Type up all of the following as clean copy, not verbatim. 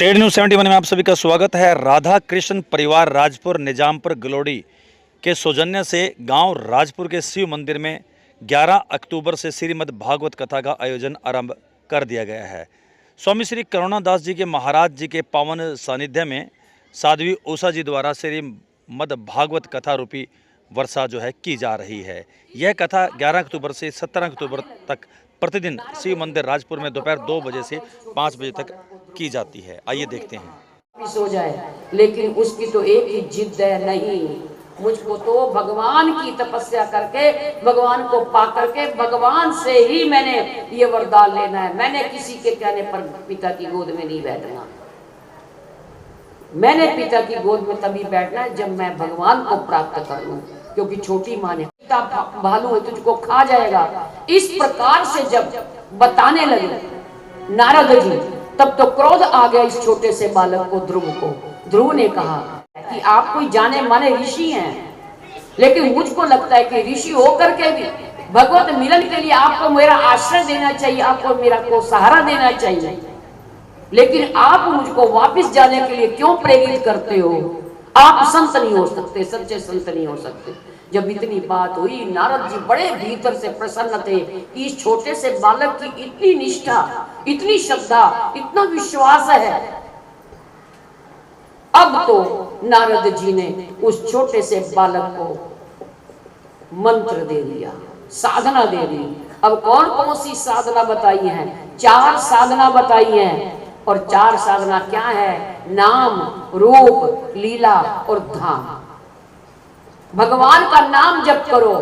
State news 71 में आप सभी का स्वागत है। राधा कृष्ण परिवार राजपुर निजामपुर गलोड़ी के सौजन्य से गांव राजपुर के शिव मंदिर में 11 अक्टूबर से श्रीमद् भागवत कथा का आयोजन आरंभ कर दिया गया है। स्वामी श्री करुणादास जी के महाराज जी के पावन सानिध्य में साध्वी उषा जी द्वारा श्रीमद् भागवत कथा रूपी वर्षा की जा रही है। यह कथा 11 अक्टूबर से 17 अक्टूबर तक प्रतिदिन शिव मंदिर राजपुर में दोपहर 2 बजे से 5 बजे तक की जाती है। आइए देखते हैं। सो जाए, लेकिन उसकी तो एक ही जिद है, नहीं मुझको तो भगवान की तपस्या करके भगवान को पा करके भगवान से ही मैंने ये वरदान लेना है। मैंने किसी के कहने पर पिता की गोद में नहीं बैठना। मैंने पिता की गोद में तभी बैठना है जब मैं भगवान को प्राप्त कर लूं, क्योंकि छोटी माँ ने पिता भालू है तुझको खा जाएगा, इस प्रकार से जब बताने लगे नारद जी, तब तो क्रोध आ गया इस छोटे से बालक को, ध्रुव को। ध्रुव ने कहा कि आप कोई जाने माने ऋषि हैं, लेकिन मुझको लगता है कि ऋषि होकर के भी भगवत मिलन के लिए आपको मेरा आश्रय देना चाहिए, आपको मेरा को सहारा देना चाहिए, लेकिन आप मुझको वापस जाने के लिए क्यों प्रेरित करते हो? आप संत नहीं हो सकते, सच्चे संत नहीं हो सकते। जब इतनी बात हुई, नारद जी बड़े भीतर से प्रसन्न थे कि इस छोटे से बालक की इतनी निष्ठा, इतनी श्रद्धा, इतना विश्वास है। अब तो नारद जी ने उस छोटे से बालक को मंत्र दे दिया, साधना दे दी। अब कौन कौन सी साधना बताई है? 4 साधना बताई है। और 4 साधना क्या है? नाम, रूप, लीला और धाम। भगवान का नाम जप करो।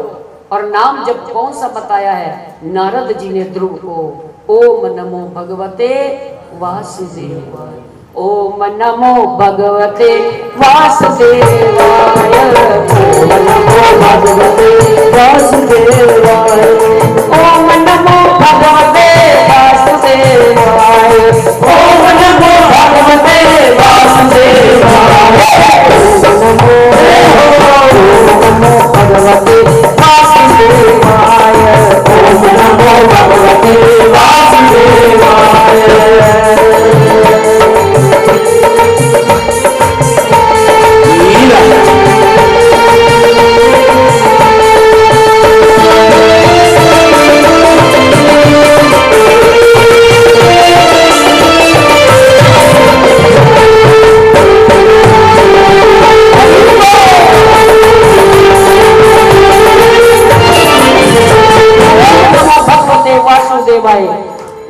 और नाम जप कौन सा बताया है? नारद जी ने ध्रुव को ओम नमो भगवते वासुदेवाय, ओम नमो भगवते वासुदेवाय, ओम नमो भगवते वासुदेवाय, ओम नमो भगवते वासुदेवाय, ओम नमो भगवते वासुदेवाय, ओम नमो भगवते वासुदेवाय, ओम नमो भगवते वासुदेवाय।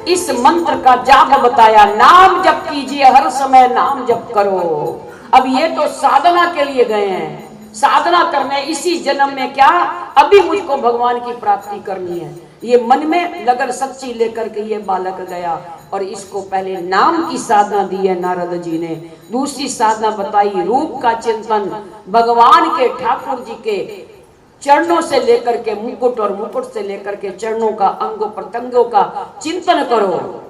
इस मंत्र का जाप बताया, नाम जप कीजिए, हर समय नाम जप करो। अब ये तो साधना के लिए गए हैं, साधना करने इसी जन्म में क्या, अभी मुझको भगवान की प्राप्ति करनी है। ये मन में लगन सच्ची लेकर के ये बालक गया और इसको पहले नाम की साधना दी है नारद जी ने। दूसरी साधना बताई रूप का चिंतन, भगवान के ठाकुर जी के चरणों से लेकर के मुकुट और मुकुट से लेकर के चरणों का, अंगों प्रत्यंगों का चिंतन करो।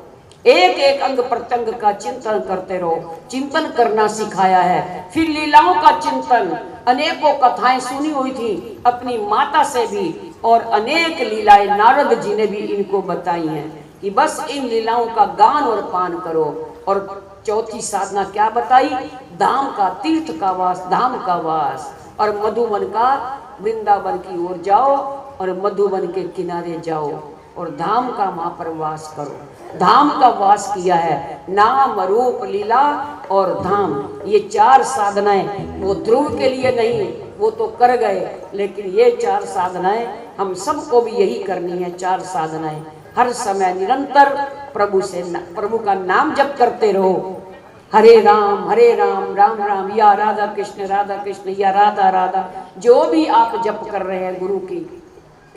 एक एक अंग प्रत्यंग का चिंतन करते रहो, चिंतन करना सिखाया है। फिर लीलाओं का चिंतन, अनेकों कथाएं सुनी हुई थी अपनी माता से भी, और अनेक लीलाएं नारद जी ने भी इनको बताई हैं कि बस इन लीलाओं का गान और पान करो। और चौथी साधना क्या बताई? धाम का, तीर्थ का वास, धाम का वास। और मधुवन का, वृंदावन की ओर जाओ और मधुवन के किनारे जाओ और धाम का वहां पर वास करो। धाम का वास किया है, नाम, रूप, लीला और धाम। ये 4 साधनाएं वो ध्रुव के लिए नहीं, वो तो कर गए, लेकिन ये 4 साधनाएं हम सबको भी यही करनी है। 4 साधनाएं हर समय निरंतर प्रभु का नाम जप करते रहो। हरे राम राम राम या राधा कृष्ण या राधा राधा। जो भी आप जप कर रहे हैं गुरु की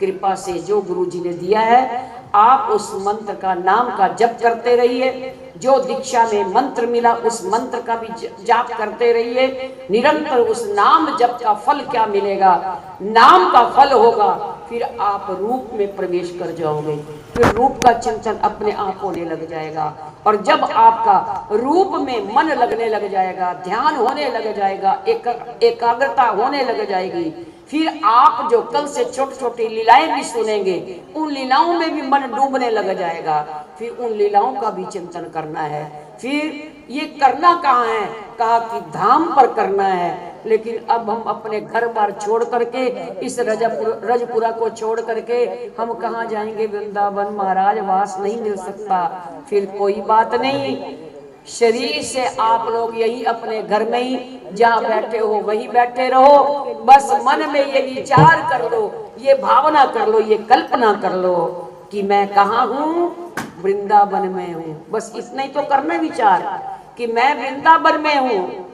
कृपा से, जो गुरु जी ने दिया है, आप उस मंत्र का, नाम का जप करते रहिए। जो दीक्षा में मंत्र मिला उस मंत्र का भी जाप करते रहिए निरंतर। उस नाम जप का फल क्या मिलेगा? नाम का फल होगा, फिर आप रूप में प्रवेश कर जाओगे, फिर रूप का चिंतन अपने आप होने लग जाएगा। और जब आपका रूप में मन लगने लग जाएगा, ध्यान होने लग जाएगा, एकाग्रता होने लग जाएगी, फिर आप जो कल से छोटी छोटी लीलाएं भी सुनेंगे, उन लीलाओं में भी मन डूबने लग जाएगा। फिर उन लीलाओं का भी चिंतन करना है। फिर ये करना कहाँ है? कहा कि धाम पर करना है। लेकिन अब हम अपने घर बार छोड़ करके, इस रजपुरा को छोड़ करके हम कहाँ जाएंगे? वृंदावन महाराज, वास नहीं मिल सकता। फिर कोई बात नहीं, शरीर से आप लोग यही अपने घर में ही जहाँ बैठे हो वहीं बैठे रहो। बस मन में ये विचार कर लो, ये भावना कर लो, ये कल्पना कर लो कि मैं कहाँ हूँ? वृंदावन में हूँ। बस इतना ही तो करना विचार कि मैं वृंदावन में हूँ।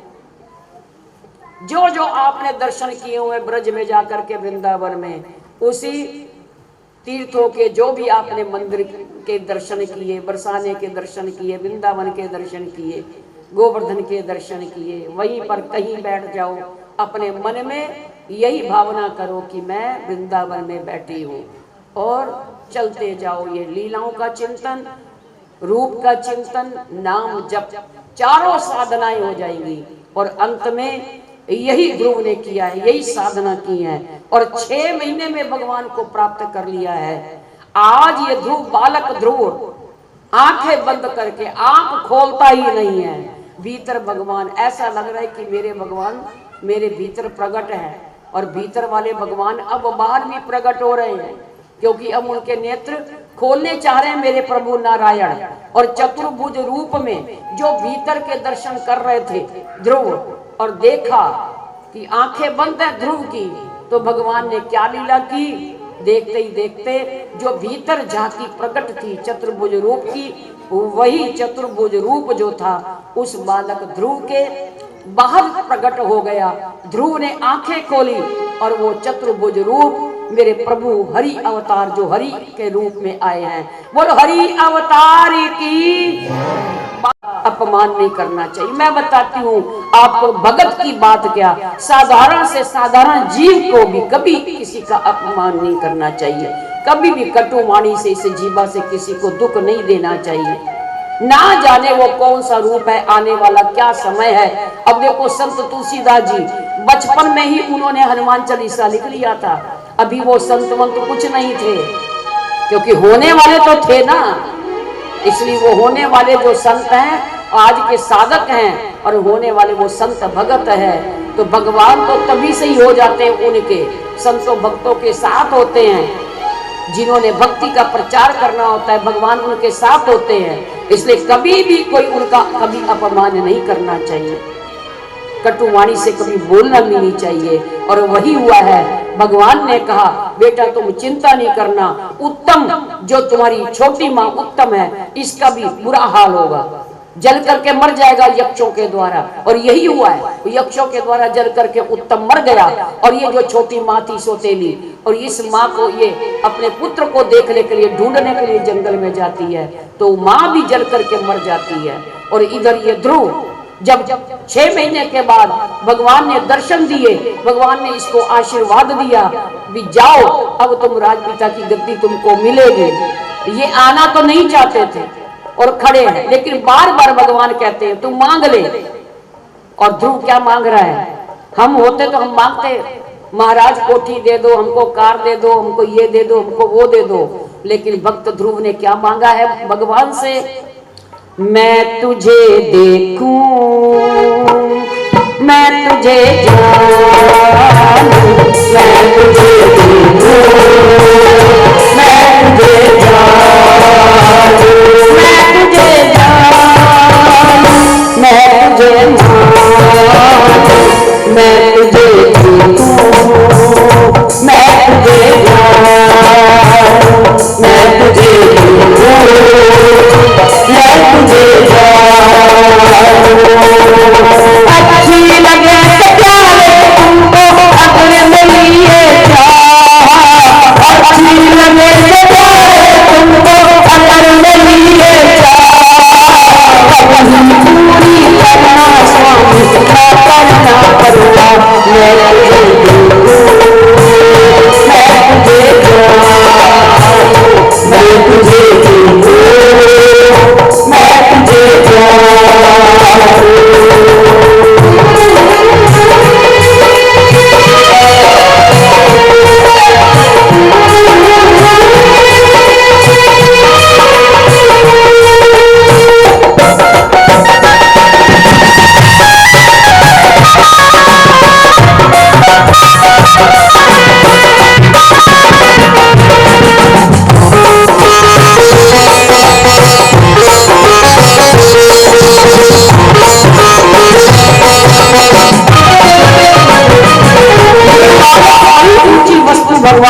जो जो आपने दर्शन किए हुए ब्रज में जाकर के वृंदावन में, उसी तीर्थों के जो भी आपने मंदिर के दर्शन किए, बरसाने के दर्शन किए, वृंदावन के दर्शन किए, गोवर्धन के दर्शन किए, वहीं पर कहीं बैठ जाओ, अपने मन में यही भावना करो कि मैं वृंदावन में बैठी हूँ, और चलते जाओ। ये लीलाओं का चिंतन, रूप का चिंतन, नाम जप, चारों साधनाएं हो जाएंगी। और अंत में यही ध्रुव ने किया है, यही साधना की है, और 6 महीने में भगवान को प्राप्त कर लिया है। आज ये ध्रुव, बालक ध्रुव, आंखें बंद करके, आंख खोलता ही नहीं है। भीतर भगवान, ऐसा लग रहा है कि मेरे भगवान मेरे भीतर प्रकट है, और भीतर वाले भगवान अब बाहर भी प्रकट हो रहे हैं, क्योंकि अब उनके नेत्र खोलने चाह रहे हैं मेरे प्रभु नारायण। और चतुर्भुज रूप में जो भीतर के दर्शन कर रहे थे ध्रुव, और देखा कि आंखें बंद है ध्रुव की, तो भगवान ने क्या लीला की? देखते ही देखते जो भीतर झांकी प्रकट थी चतुर्भुज रूप की, वही चतुर्भुज रूप जो था उस बालक ध्रुव के बाहर प्रकट हो गया। ध्रुव ने आंखें खोली और वो चतुर्भुज रूप मेरे प्रभु हरि अवतार, जो हरि के रूप में आए हैं, बोलो हरि अवतार की। अपमान नहीं करना चाहिए। मैं बताती हूँ आपको भगत की बात क्या, साधारण से साधारण जीव को भी कभी किसी का अपमान नहीं करना चाहिए। कभी भी कटु वाणी से, इस जीवा से किसी को दुख नहीं देना चाहिए। ना जाने वो कौन सा रूप है, आने वाला क्या समय है। अब देखो संत तुलसीदास जी बचपन में ही उन्होंने हनुमान चालीसा लिख लिया था। अभी वो संत वंत कुछ नहीं थे, क्योंकि होने वाले तो थे ना, इसलिए वो होने वाले जो संत हैं आज के साधक हैं, और होने वाले वो संत भगत है। तो भगवान तो तभी से ही हो जाते हैं, उनके संतों भक्तों के साथ होते हैं। जिन्होंने भक्ति का प्रचार करना होता है, भगवान उनके साथ होते हैं। इसलिए कभी भी कोई उनका कभी अपमान नहीं करना चाहिए, कटुवाणी से कभी बोलना भी नहीं चाहिए। और वही हुआ है, भगवान ने कहा बेटा तुम चिंता नहीं करना, उत्तम जो तुम्हारी छोटी माँ उत्तम है, इसका भी बुरा हाल होगा, जल करके मर जाएगा यक्षों के द्वारा। और यही हुआ है, यक्षों के द्वारा जल करके उत्तम मर गया। और ये जो छोटी माँ थी सौतेली, और इस माँ को ये अपने पुत्र को देखने के लिए, ढूंढने के लिए जंगल में जाती है, तो माँ भी जल करके मर जाती है। और इधर ये ध्रुव जब 6 महीने के बाद भगवान ने दर्शन दिए, भगवान ने इसको आशीर्वाद दिया भी जाओ अब तुम राजपिता की गद्दी तुमको मिलेगी। ये आना तो नहीं चाहते थे और खड़े हैं, लेकिन बार बार भगवान कहते हैं तुम मांग ले। और ध्रुव क्या मांग रहा है? हम होते तो हम मांगते, महाराज कोठी दे दो हमको, कार दे दो हमको, ये दे दो हमको, वो दे दो। लेकिन भक्त ध्रुव ने क्या मांगा है भगवान से? मैं तुझे देखूं, मैं तुझे जानूं, मैं तुझे देखूं, मैं तुझे जानूं, मैं तुझे जानूं, मैं तुझे मानूं, मैं तुझे देखूं, मैं तुझे जानूं, मैं तुझे देखूं, अच्छी लगे तो प्यारे तुमको, अगर नहीं है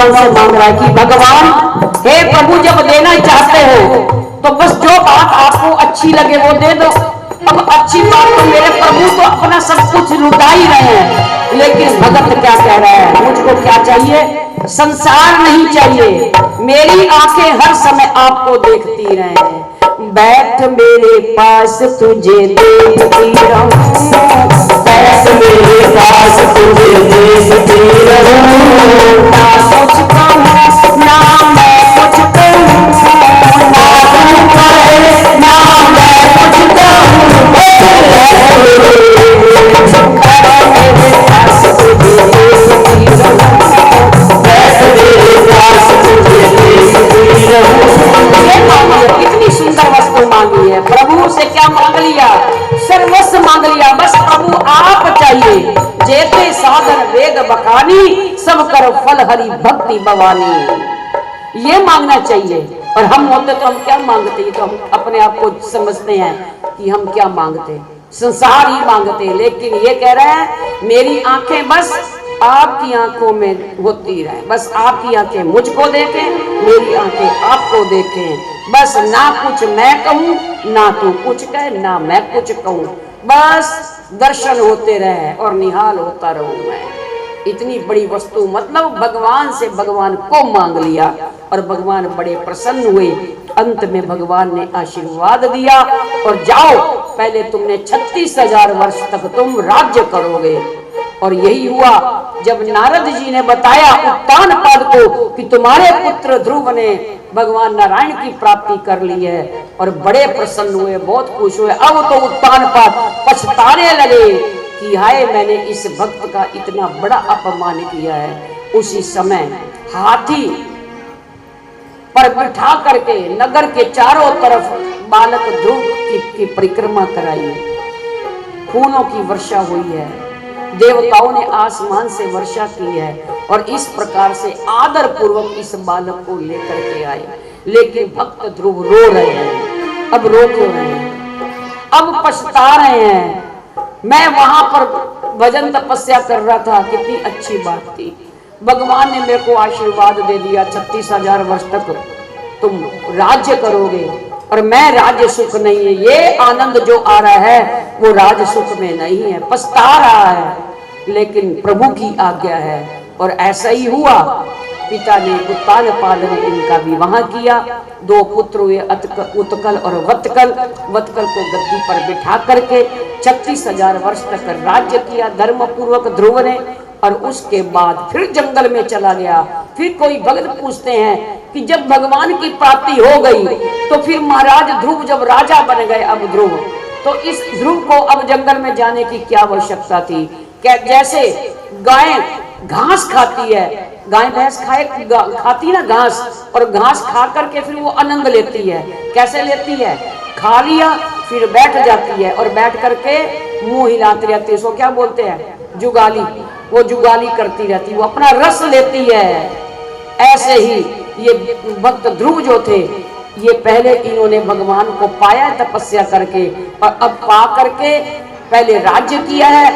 भगवान से मांग रहा है कि भगवान हे प्रभु, जब देना चाहते हो तो बस जो बात आपको अच्छी लगे वो दे दो। अब अच्छी बात तो मेरे प्रभु तो अपना सब कुछ लुटा ही रहे हैं, लेकिन भगत क्या कह रहा है, मुझको क्या चाहिए? संसार नहीं चाहिए, मेरी आंखें हर समय आपको देखती रहे। बैठ मेरे पास तुझे देखती रहूं, बैठ मेरे पास तुझे देखती रहूं, ना कुछ कहूं ना मैं कुछ कहूं, ना तू कहे ना मैं कुछ कहूं, मेरे पास तुझे देखती रहूं, बैठ मेरे पास तुझे देखती रहूं। कितनी सुंदर वस्तु मांगी है प्रभु से। क्या मांग लिया? सर्वस्व मांग लिया। बस प्रभु आप चाहिए। जेते साधन वेद बखानी, सब कर फल हरि भक्ति भवानी। ये मांगना चाहिए। और हम होते तो हम क्या मांगते? तो हम अपने आप को समझते हैं कि हम क्या मांगते, संसार ही मांगते। लेकिन ये कह रहे हैं मेरी आंखें बस आपकी आंखों में होती रहे, बस आपकी आंखें मुझको देखें, मेरी आंखें आपको देखें। बस ना कुछ मैं कहूं ना तू कुछ कहे, ना मैं कुछ कहूं, बस दर्शन होते रहे और निहाल होता रहूं मैं। इतनी बड़ी वस्तु, मतलब भगवान से भगवान को मांग लिया और भगवान बड़े प्रसन्न हुए। अंत में भगवान ने आशीर्वाद दिया और जाओ, पहले तुमने 36,000 वर्ष तक तुम राज्य करोगे। और यही हुआ जब नारद जी ने बताया उत्तान पद को कि तुम्हारे पुत्र ध्रुव ने भगवान नारायण की प्राप्ति कर ली है, और बड़े प्रसन्न हुए, बहुत खुश हुए। अब तो उत्तान पद पछताने लगे कि हाय, मैंने इस भक्त का इतना बड़ा अपमान किया है। उसी समय हाथी पर बिठा करके नगर के चारों तरफ बालक ध्रुव की परिक्रमा कराई, फूलों की वर्षा हुई है, देवताओं ने आसमान से वर्षा की है, और इस प्रकार से आदर पूर्वक इस बालक को लेकर के आए। लेकिन भक्त ध्रुव रो रहे हैं। अब रो क्यों रहे हैं? अब पछता रहे हैं। मैं वहां पर भजन तपस्या कर रहा था, कितनी अच्छी बात थी। भगवान ने मेरे को आशीर्वाद दे दिया 36,000 वर्ष तक तुम राज्य करोगे, और मैं राज्य सुख नहीं है, ये आनंद जो आ रहा है वो राज सुख में नहीं है, पछता रहा है। लेकिन प्रभु की आज्ञा है, और ऐसा ही हुआ। पिता ने उत्तानपाद ने इनका विवाह किया। 2 पुत्र हुए, उत्कल और वत्कल। वत्कल को गद्दी पर बिठा करके 36,000 वर्ष तक राज्य किया धर्म पूर्वक ध्रुव ने। और उसके बाद फिर जंगल में चला गया। फिर कोई भक्त पूछते हैं कि जब भगवान की प्राप्ति हो गई तो फिर महाराज ध्रुव जब राजा बन गए, अब ध्रुव, तो इस ध्रुव को अब जंगल में जाने की क्या आवश्यकता थी? क्या जैसे गाय घास खाती है, गाय भैंस खाती ना घास, और घास खा करके फिर वो आनंद लेती है। कैसे लेती है? खा लिया फिर बैठ जाती है, और बैठ करके मुंह हिलाती रहती है, इसको क्या बोलते हैं? जुगाली। वो जुगाली करती रहती, वो अपना रस लेती है। ऐसे ही ये भक्त ध्रुव जो थे, ये पहले इन्होंने भगवान को पाया तपस्या करके, और अब पा करके पहले राज्य किया है,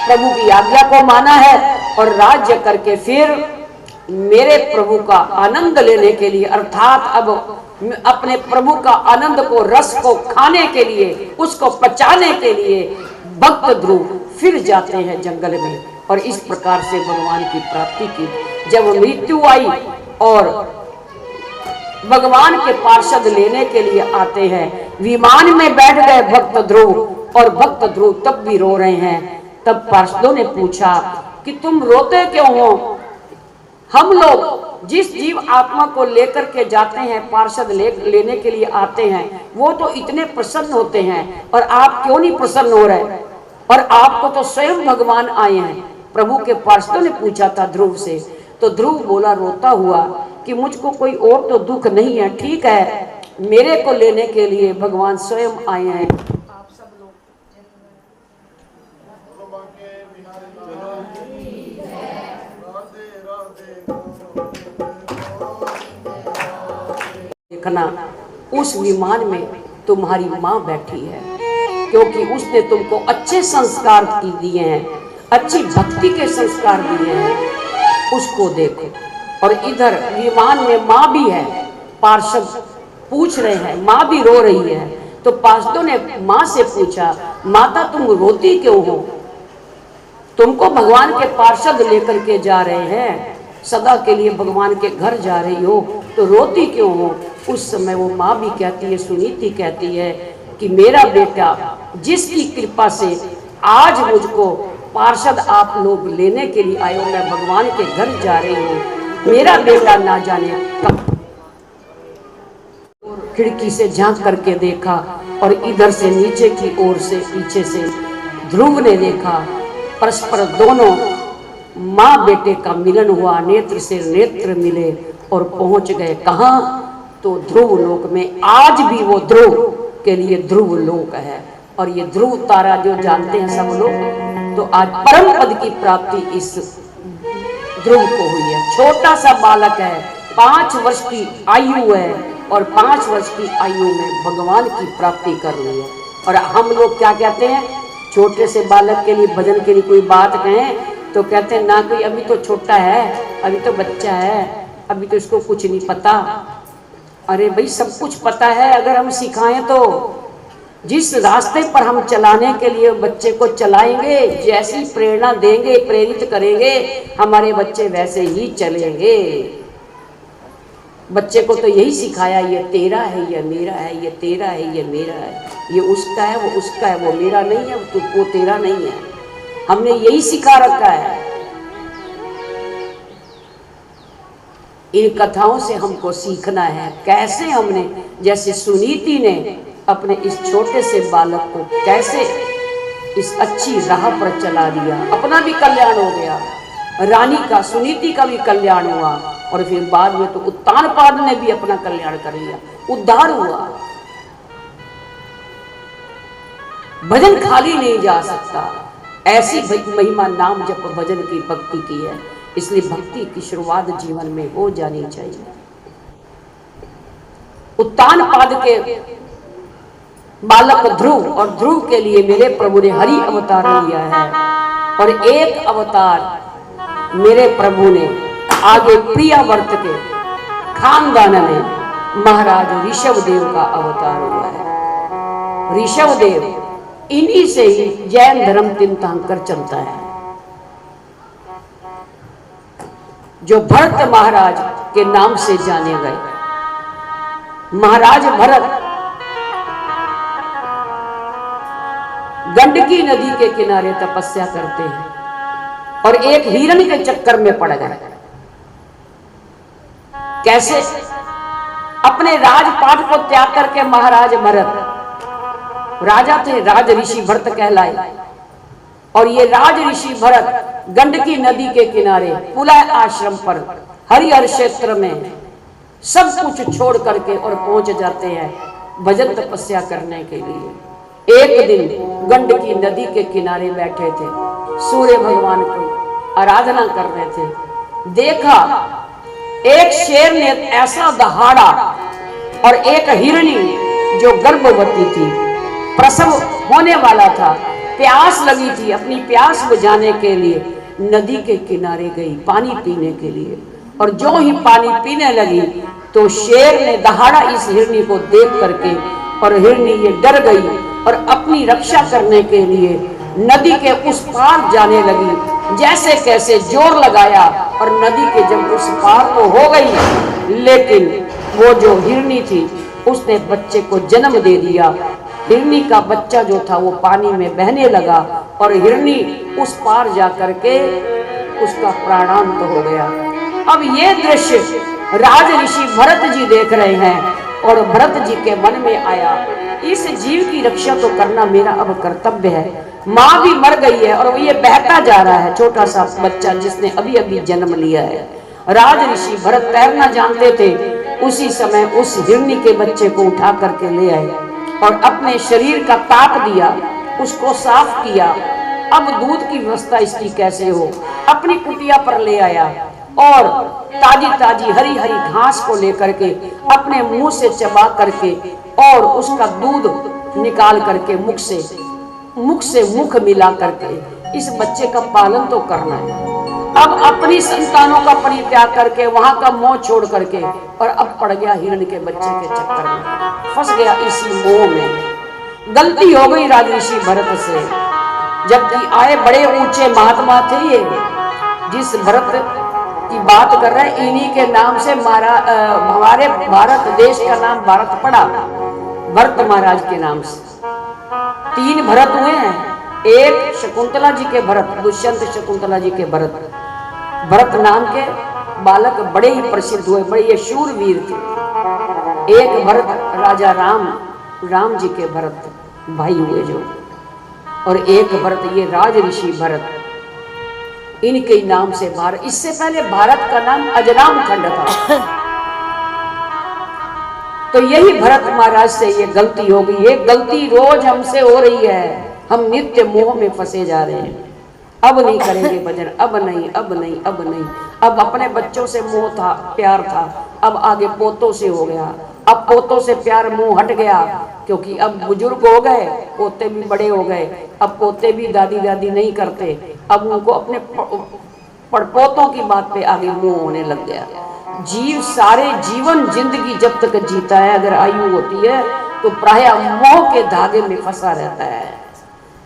प्रभु की आज्ञा को माना है, और राज्य करके फिर मेरे प्रभु का आनंद लेने के लिए, अर्थात अब अपने प्रभु का आनंद को, रस को खाने के लिए, उसको पचाने के लिए भक्त ध्रुव फिर जाते हैं जंगल में। और इस प्रकार से भगवान की प्राप्ति की। जब मृत्यु आई और भगवान के पार्षद लेने के लिए आते हैं, विमान में बैठ गए भक्त ध्रुव, और भक्त ध्रुव तब भी रो रहे हैं। तब पार्षदों ने पूछा कि तुम रोते क्यों हो? हम लोग जिस जीव आत्मा को लेकर के जाते हैं, पार्षद लेने के लिए आते हैं, वो तो इतने प्रसन्न होते हैं, और आप क्यों नहीं प्रसन्न हो रहे? और आपको तो स्वयं भगवान आए हैं। प्रभु के पार्षदों ने पूछा था ध्रुव से, तो ध्रुव बोला रोता हुआ कि मुझको कोई और तो दुख नहीं है, ठीक है, मेरे को लेने के लिए भगवान स्वयं आए हैं। आप सब लोग देखना, उस विमान में तुम्हारी माँ बैठी है, क्योंकि उसने तुमको अच्छे संस्कार दिए हैं, अच्छी भक्ति के संस्कार दिए हैं। उसको देखो, और इधर विमान में माँ भी है। पार्षद पूछ रहे हैं, माँ भी रो रही है। तो पार्षदों ने माँ से पूछा, माता तुम रोती क्यों हो? तुमको भगवान के पार्षद लेकर के जा रहे हैं, सदा के लिए भगवान के घर जा रही हो, तो रोती क्यों हो? उस समय वो माँ भी कहती है, सुनीति कहती है कि मेरा बेटा जिसकी कृपा से आज मुझको पार्षद आप लोग लेने के लिए आए हो, मैं भगवान के घर जा रही हूँ, मेरा बेटा ना जाने कब। खिड़की से झांक करके देखा और इधर से नीचे की ओर से पीछे से ध्रुव ने देखा। परस्पर दोनों माँ बेटे का मिलन हुआ, नेत्र से नेत्र मिले और पहुंच गए कहाँ? तो ध्रुव लोक में। आज भी वो ध्रुव के लिए ध्रुव लोक है। और ये ध्रुव तारा जो जानते हैं सब लोग, तो आज परम पद की प्राप्ति इस ध्रुव को हुई है। छोटा सा बालक है, 5 वर्ष की आयु है और 5 वर्ष की आयु में भगवान की प्राप्ति कर ली है। और हम लोग क्या कहते हैं, छोटे से बालक के लिए भजन के लिए कोई बात कहें तो कहते हैं ना, कोई अभी तो छोटा है, अभी तो बच्चा है, अभी तो इसको कुछ नहीं पता। अरे भाई सब कुछ पता है अगर हम सिखाएं तो। जिस रास्ते पर हम चलाने के लिए बच्चे को चलाएंगे, जैसी प्रेरणा देंगे, प्रेरित करेंगे, हमारे बच्चे वैसे ही चलेंगे। बच्चे को तो यही सिखाया, ये तेरा है, ये मेरा है, ये तेरा है, ये मेरा है, ये उसका है, वो उसका है, वो मेरा नहीं है, वो तेरा नहीं है। हमने यही सिखा रखा है। इन कथाओं से हमको सीखना है कैसे हमने, जैसे सुनीति ने अपने इस छोटे से बालक को कैसे इस अच्छी राह पर चला दिया, अपना भी कल्याण हो गया, रानी का, सुनीति का भी कल्याण हुआ, और फिर बाद में तो उत्तानपाद ने भी अपना कल्याण कर लिया, उद्धार हुआ। भजन खाली नहीं जा सकता, ऐसी महिमा नाम जप भजन की भक्ति की है। इसलिए भक्ति की शुरुआत जीवन में हो जानी चाहिए। उत्तानपाद के बालक ध्रुव, और ध्रुव के लिए मेरे प्रभु ने हरि अवतार लिया है, और एक अवतार मेरे प्रभु ने आगे प्रियावर्त के खानदान में महाराज ऋषभदेव का अवतार हुआ है। ऋषभदेव इन्हीं से ही जैन धर्म तीर्थंकर चलता है। जो भरत महाराज के नाम से जाने गए। महाराज भरत गंडकी नदी के किनारे तपस्या करते हैं और एक हिरण के चक्कर में पड़ गए। कैसे? अपने राजपाट को त्याग करके महाराज भरत राजा थे, राज ऋषि भरत कहलाए, और ये राज ऋषि भरत गंडकी नदी के किनारे पुलय आश्रम पर हरिहर क्षेत्र में सब कुछ छोड़ करके और पहुंच जाते हैं भजन तपस्या करने के लिए। एक दिन गंडकी नदी के किनारे बैठे थे, सूर्य भगवान को आराधना कर रहे थे। देखा एक शेर ने ऐसा दहाड़ा, और एक हिरणी जो गर्भवती थी, प्रसव होने वाला था, प्यास लगी थी, अपनी प्यास बुझाने के लिए नदी के किनारे गई पानी पीने के लिए। और जो ही पानी पीने लगी तो शेर ने दहाड़ा इस हिरणी को देख करके, और हिरणी ये डर गई और अपनी रक्षा करने के लिए नदी के उस पार जाने लगी। जैसे कैसे जोर लगाया और नदी के जब उस पार तो हो गई, लेकिन वो जो हिरणी थी उसने बच्चे को जन्म दे दिया। हिरणी का बच्चा जो था वो पानी में बहने लगा, और हिरणी उस पार जा करके उसका प्राणांत हो गया। अब ये दृश्य राज ऋषि भरत जी देख रहे हैं, और भरत जी के मन में आया, इस जीव की रक्षा तो करना मेरा अब कर्तव्य है। माँ भी मर गई है और वो ये बहता जा रहा है, छोटा सा बच्चा जिसने अभी अभी जन्म लिया है। राज ऋषि भरत तैरना जानते थे, उसी समय उस हिरणी के बच्चे को उठा करके ले आए और अपने शरीर का ताप दिया, उसको साफ किया। अब दूध की व्यवस्था इसकी कैसे हो, अपनी कुटिया पर ले आया और ताजी ताजी हरी हरी घास को लेकर के अपने मुंह से चबा करके और उसका दूध निकाल करके मुख से मुख मिला करके इस बच्चे का पालन तो करना है। अब अपनी संतानों का परित्याग करके, वहां का मोह छोड़ करके, और अब पड़ गया हिरण के बच्चे के चक्कर में, फंस गया इसी मोह में। गलती हो गई राजऋषि भरत से, जबकि आए बड़े ऊंचे महात्मा थे ये, जिस भरत की बात कर रहे हैं इन्हीं के नाम से हमारे भारत देश का नाम भारत पड़ा, भरत महाराज के नाम से। 3 भरत हुए हैं, एक शकुंतला जी के भरत, दुष्यंत शकुंतला जी के भरत। भरत नाम के बालक बड़े ही प्रसिद्ध हुए, बड़े ये शूरवीर थे। एक भरत राजा राम जी के भरत भाई हुए जो, और एक भरत ये राज ऋषि भरत, इनके नाम से भारत। इससे पहले भारत का नाम अजनाम खंड था। तो यही भरत महाराज से ये गलती हो गई। ये गलती रोज हमसे हो रही है, हम नित्य मोह में फंसे जा रहे हैं। अब नहीं करेंगे भजन, अब नहीं, अब नहीं, अब नहीं। अब अपने बच्चों से मोह था, प्यार था, अब आगे पोतों से हो गया। अब पोतों से प्यार मोह हट गया, क्योंकि अब बुजुर्ग हो गए, पोते भी बड़े हो गए। अब पोते भी दादी दादी नहीं करते, अब उनको अपने पड़पोतों की बात पे आगे मोह होने लग गया। जीव सारे जीवन जिंदगी जब तक जीता है, अगर आयु होती है तो प्रायः मोह के धागे में फंसा रहता है।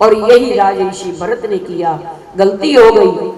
और यही राज ऋषि भरत ने किया। गलती हो गई,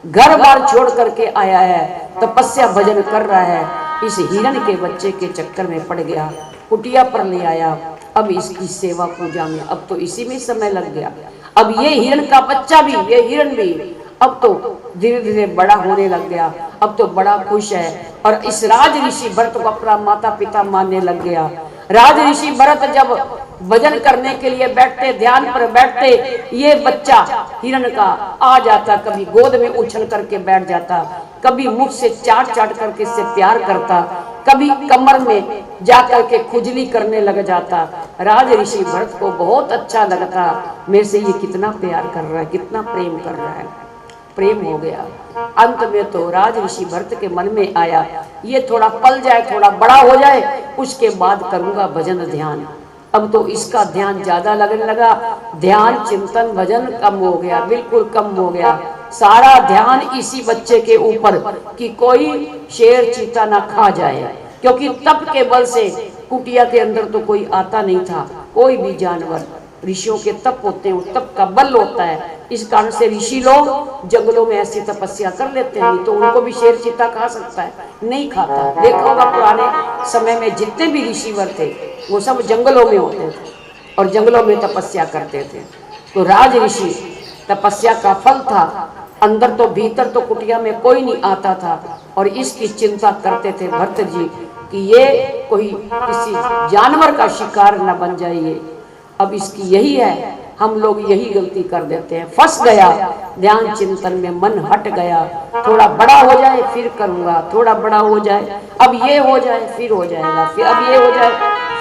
घर बार छोड़ करके आया है, तपस्या भजन कर रहा है, इस हिरण के बच्चे के चक्कर में पड़ गया, कुटिया पर ले आया। अब इसकी सेवा पूजा में अब तो इसी में समय लग गया। अब ये हिरण का बच्चा भी, ये हिरण भी अब तो धीरे धीरे बड़ा होने लग गया, अब तो बड़ा खुश है, और इस राज ऋषि भरत को अपना माता पिता मानने लग गया। राज ऋषि भरत जब भजन करने के लिए बैठते, ध्यान पर बैठते, ये बच्चा हिरण का आ जाता, कभी गोद में उछल करके बैठ जाता, कभी मुख से चाट चाट करके इससे प्यार करता, कभी कमर में जाकर के खुजली करने लग जाता। राज ऋषि भरत को बहुत अच्छा लगता, मेरे से ये कितना प्यार कर रहा है, कितना प्रेम कर रहा है। प्रेम हो गया। अंत में तो राज ऋषि भरत के मन में आया, ये थोड़ा पल जाए, थोड़ा बड़ा हो जाए, उसके बाद करूंगा भजन ध्यान। अब तो इसका ध्यान ज्यादा लगने लगा, ध्यान चिंतन भजन कम हो गया, बिल्कुल कम हो गया। सारा ध्यान इसी बच्चे के ऊपर कि कोई शेर चीता ना खा जाए, क्योंकि तप के बल से कुटिया के अंदर तो कोई आता नहीं था, कोई भी जानवर। ऋषियों के तप होते हैं, उस तप का बल होता है, इस कारण से ऋषि लोग जंगलों में ऐसी तपस्या कर लेते हैं। तो उनको भी शेर चीता खा सकता है, नहीं खाता। देखा होगा पुराने समय में जितने भी ऋषिवर थे वो सब जंगलों में होते थे और जंगलों में तपस्या करते थे। तो राज ऋषि तपस्या का फल था, अंदर तो भीतर तो कुटिया में कोई नहीं आता था, और इसकी चिंता करते थे भरत जी कि ये कोई किसी जानवर का शिकार न बन जाए। अब इसकी यही है, हम लोग यही गलती कर देते हैं, फंस गया ध्यान चिंतन में, मन हट गया। थोड़ा बड़ा हो जाए फिर करूंगा, थोड़ा बड़ा हो जाए, अब ये हो जाए फिर हो जाएगा, फिर अब ये हो जाए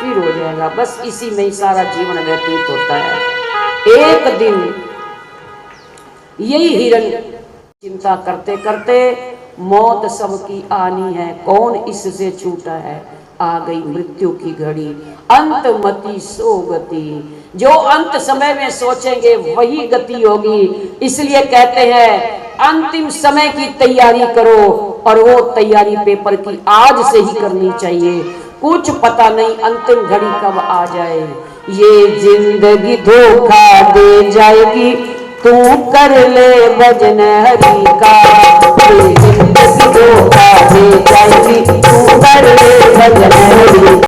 फिर हो जाएगा, बस इसी में ही सारा जीवन व्यतीत होता है। एक दिन यही हिरण चिंता करते करते, मौत सबकी आनी है, कौन इससे छूटा है, आ गई मृत्यु की घड़ी, अंत मति सो गति। जो अंत समय में सोचेंगे वही गति होगी। इसलिए कहते हैं अंतिम समय की तैयारी करो, और वो तैयारी पेपर की आज से ही करनी चाहिए। कुछ पता नहीं अंतिम घड़ी कब आ जाए। ये जिंदगी धोखा दे जाएगी, तू कर ले भजन हरि का। ये जिंदगी धोखा दे जाएगी, तू कर ले भजन हरि